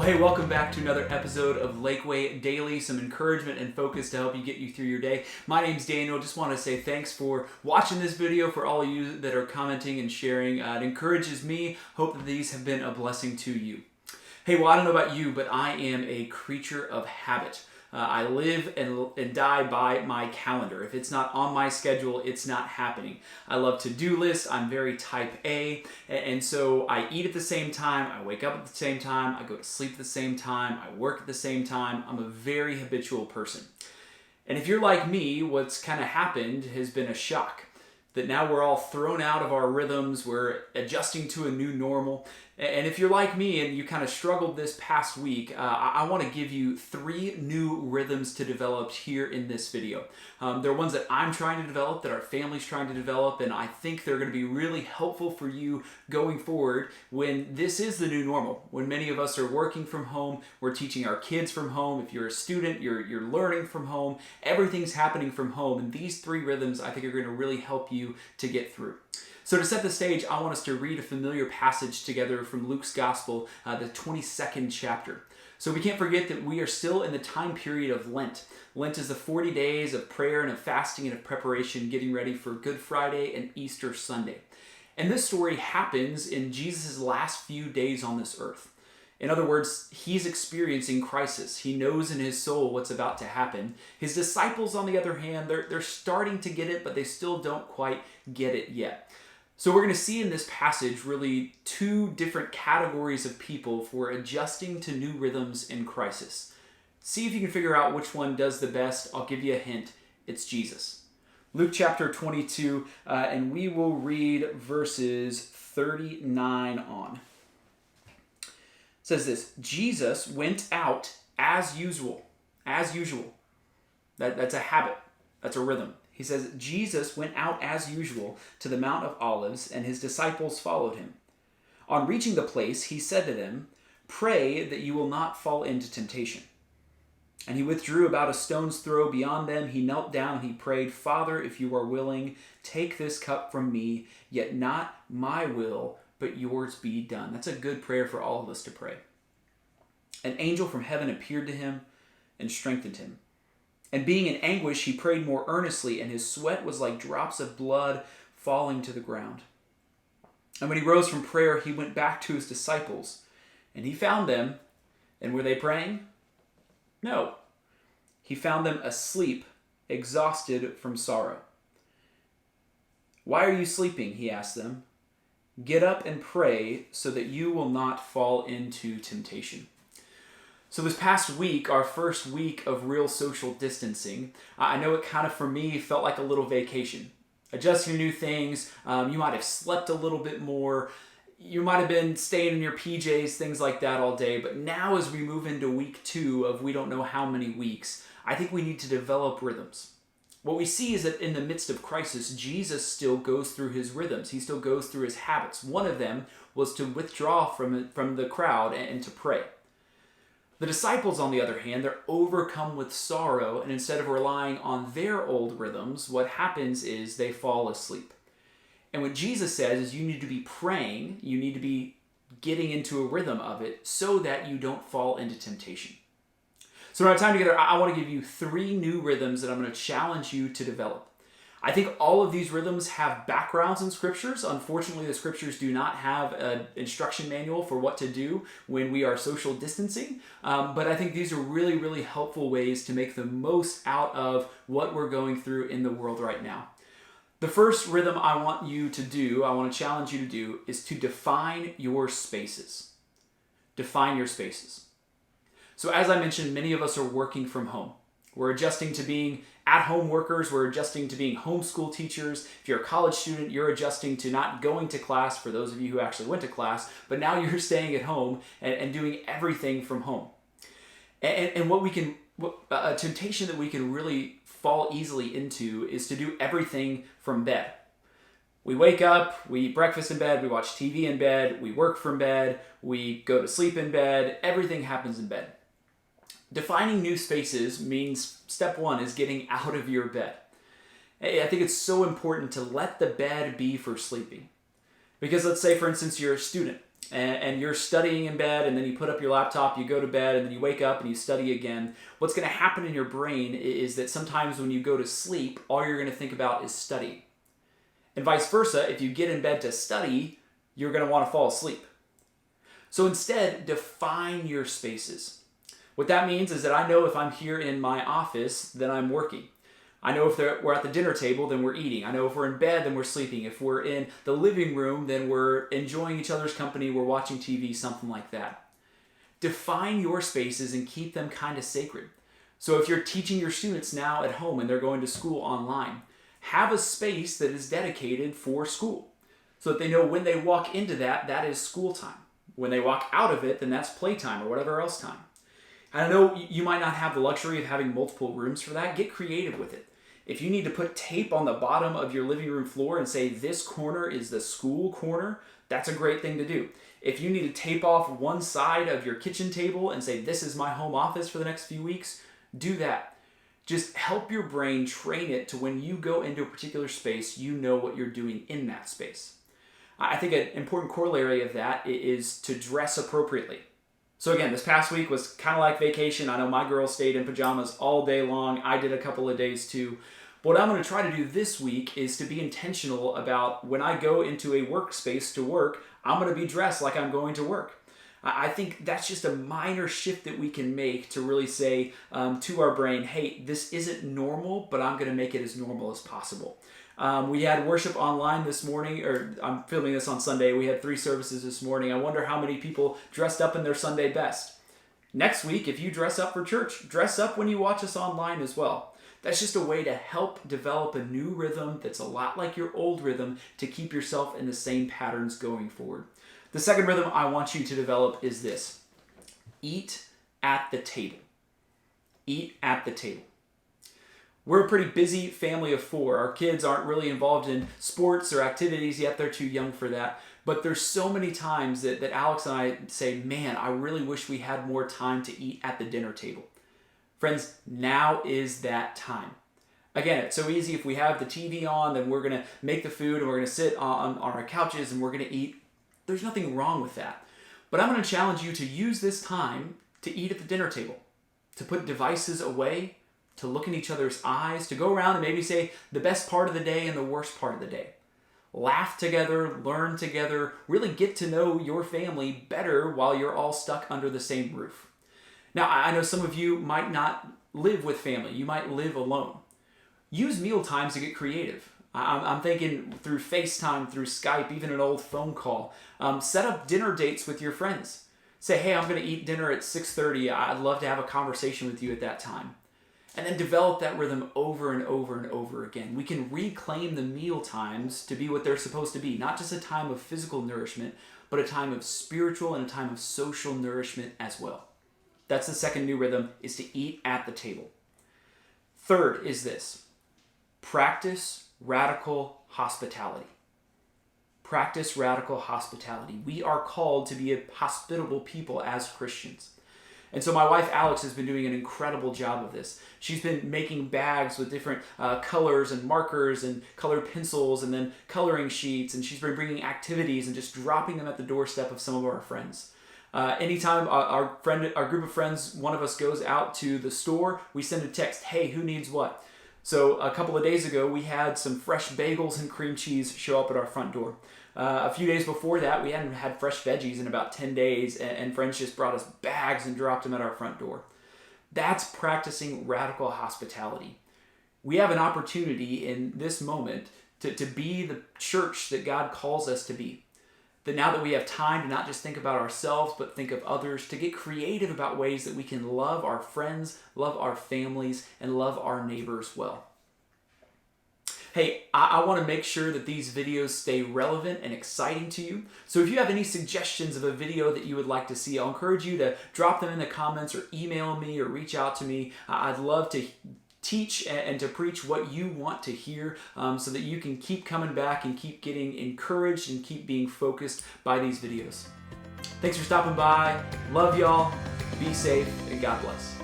Well, hey, welcome back to another episode of Lakeway Daily, some encouragement and focus to help you get you through your day. My name's Daniel. Just want to say thanks for watching this video, for all of you that are commenting and sharing. It encourages me. Hope that these have been a blessing to you. Hey, well, I don't know about you, but I am a creature of habit. I live and die by my calendar. If it's not on my schedule, it's not happening. I love to-do lists. I'm very type A. And so I eat at the same time. I wake up at the same time. I go to sleep at the same time. I work at the same time. I'm a very habitual person. And if you're like me, what's kind of happened has been a shock. That now we're all thrown out of our rhythms. We're adjusting to a new normal. And if you're like me and you kind of struggled this past week, I want to give you 3 new rhythms to develop here in this video. They're ones that I'm trying to develop, that our family's trying to develop, and I think they're going to be really helpful for you going forward when this is the new normal. When many of us are working from home, we're teaching our kids from home. If you're a student, you're learning from home. Everything's happening from home, and these 3 rhythms I think are going to really help you to get through. So to set the stage, I want us to read a familiar passage together from Luke's Gospel, the 22nd chapter. So we can't forget that we are still in the time period of Lent. Lent is the 40 days of prayer and of fasting and of preparation, getting ready for Good Friday and Easter Sunday. And this story happens in Jesus' last few days on this earth. In other words, he's experiencing crisis. He knows in his soul what's about to happen. His disciples, on the other hand, they're starting to get it, but they still don't quite get it yet. So we're going to see in this passage really 2 different categories of people for adjusting to new rhythms in crisis. See if you can figure out which one does the best. I'll give you a hint. It's Jesus. Luke chapter 22, and we will read verses 39 on. It says this: Jesus went out as usual. As usual. That's a habit. That's a rhythm. He says, Jesus went out as usual to the Mount of Olives, and his disciples followed him. On reaching the place, he said to them, "Pray that you will not fall into temptation." And he withdrew about a stone's throw beyond them. He knelt down and he prayed, "Father, if you are willing, take this cup from me, yet not my will, but yours be done." That's a good prayer for all of us to pray. An angel from heaven appeared to him and strengthened him. And being in anguish, he prayed more earnestly, and his sweat was like drops of blood falling to the ground. And when he rose from prayer, he went back to his disciples, and he found them, and were they praying? No. He found them asleep, exhausted from sorrow. "Why are you sleeping?" he asked them. "Get up and pray so that you will not fall into temptation." So this past week, our first week of real social distancing, I know it kind of, for me, felt like a little vacation. Adjusting to new things, you might have slept a little bit more, you might have been staying in your PJs, things like that all day, but now as we move into week 2 of we don't know how many weeks, I think we need to develop rhythms. What we see is that in the midst of crisis, Jesus still goes through his rhythms. He still goes through his habits. One of them was to withdraw from the crowd and to pray. The disciples, on the other hand, they're overcome with sorrow, and instead of relying on their old rhythms, what happens is they fall asleep. And what Jesus says is you need to be praying, you need to be getting into a rhythm of it so that you don't fall into temptation. So in our time together, I want to give you 3 new rhythms that I'm going to challenge you to develop. I think all of these rhythms have backgrounds in scriptures. Unfortunately, the scriptures do not have an instruction manual for what to do when we are social distancing. But I think these are really, really helpful ways to make the most out of what we're going through in the world right now. The first rhythm I want to challenge you to do, is to define your spaces. Define your spaces. So as I mentioned, many of us are working from home. We're adjusting to being at-home workers. We're adjusting to being homeschool teachers. If you're a college student, you're adjusting to not going to class, for those of you who actually went to class, but now you're staying at home and doing everything from home. And a temptation that we can really fall easily into is to do everything from bed. We wake up, we eat breakfast in bed, we watch TV in bed, we work from bed, we go to sleep in bed, everything happens in bed. Defining new spaces means step 1 is getting out of your bed. I think it's so important to let the bed be for sleeping. Because let's say, for instance, you're a student and you're studying in bed, and then you put up your laptop, you go to bed, and then you wake up and you study again, what's going to happen in your brain is that sometimes when you go to sleep, all you're going to think about is study. And vice versa, if you get in bed to study, you're going to want to fall asleep. So instead, define your spaces. What that means is that I know if I'm here in my office, then I'm working. I know if we're at the dinner table, then we're eating. I know if we're in bed, then we're sleeping. If we're in the living room, then we're enjoying each other's company, we're watching TV, something like that. Define your spaces and keep them kind of sacred. So if you're teaching your students now at home and they're going to school online, have a space that is dedicated for school so that they know when they walk into that is school time. When they walk out of it, then that's playtime or whatever else time. I know you might not have the luxury of having multiple rooms for that. Get creative with it. If you need to put tape on the bottom of your living room floor and say this corner is the school corner, that's a great thing to do. If you need to tape off one side of your kitchen table and say this is my home office for the next few weeks, do that. Just help your brain train it to when you go into a particular space, you know what you're doing in that space. I think an important corollary of that is to dress appropriately. So again, this past week was kind of like vacation. I know my girls stayed in pajamas all day long. I did a couple of days too. What I'm going to try to do this week is to be intentional about when I go into a workspace to work, I'm going to be dressed like I'm going to work. I think that's just a minor shift that we can make to really say to our brain, hey, this isn't normal, but I'm going to make it as normal as possible. We had worship online this morning, or I'm filming this on Sunday. We had 3 services this morning. I wonder how many people dressed up in their Sunday best. Next week, if you dress up for church, dress up when you watch us online as well. That's just a way to help develop a new rhythm that's a lot like your old rhythm to keep yourself in the same patterns going forward. The second rhythm I want you to develop is this. Eat at the table. Eat at the table. We're a pretty busy family of 4. Our kids aren't really involved in sports or activities yet. They're too young for that. But there's so many times that Alex and I say, man, I really wish we had more time to eat at the dinner table. Friends, now is that time. Again, it's so easy. If we have the TV on, then we're going to make the food and we're going to sit on our couches and we're going to eat. There's nothing wrong with that. But I'm going to challenge you to use this time to eat at the dinner table, to put devices away, to look in each other's eyes, to go around and maybe say the best part of the day and the worst part of the day. Laugh together, learn together, really get to know your family better while you're all stuck under the same roof. Now, I know some of you might not live with family. You might live alone. Use meal times to get creative. I'm thinking through FaceTime, through Skype, even an old phone call. Set up dinner dates with your friends. Say, hey, I'm going to eat dinner at 6:30. I'd love to have a conversation with you at that time. And then develop that rhythm over and over and over again. We can reclaim the meal times to be what they're supposed to be. Not just a time of physical nourishment, but a time of spiritual and a time of social nourishment as well. That's the second new rhythm, is to eat at the table. Third is this. Practice radical hospitality. Practice radical hospitality. We are called to be a hospitable people as Christians. And so my wife, Alex, has been doing an incredible job of this. She's been making bags with different colors and markers and colored pencils and then coloring sheets. And she's been bringing activities and just dropping them at the doorstep of some of our friends. Anytime our group of friends, one of us goes out to the store, we send a text, hey, who needs what? So a couple of days ago, we had some fresh bagels and cream cheese show up at our front door. A few days before that, we hadn't had fresh veggies in about 10 days, and friends just brought us bags and dropped them at our front door. That's practicing radical hospitality. We have an opportunity in this moment to be the church that God calls us to be. That now that we have time to not just think about ourselves, but think of others, to get creative about ways that we can love our friends, love our families, and love our neighbors well. Hey, I want to make sure that these videos stay relevant and exciting to you. So if you have any suggestions of a video that you would like to see, I'll encourage you to drop them in the comments or email me or reach out to me. I'd love to teach and to preach what you want to hear so that you can keep coming back and keep getting encouraged and keep being focused by these videos. Thanks for stopping by. Love y'all. Be safe and God bless.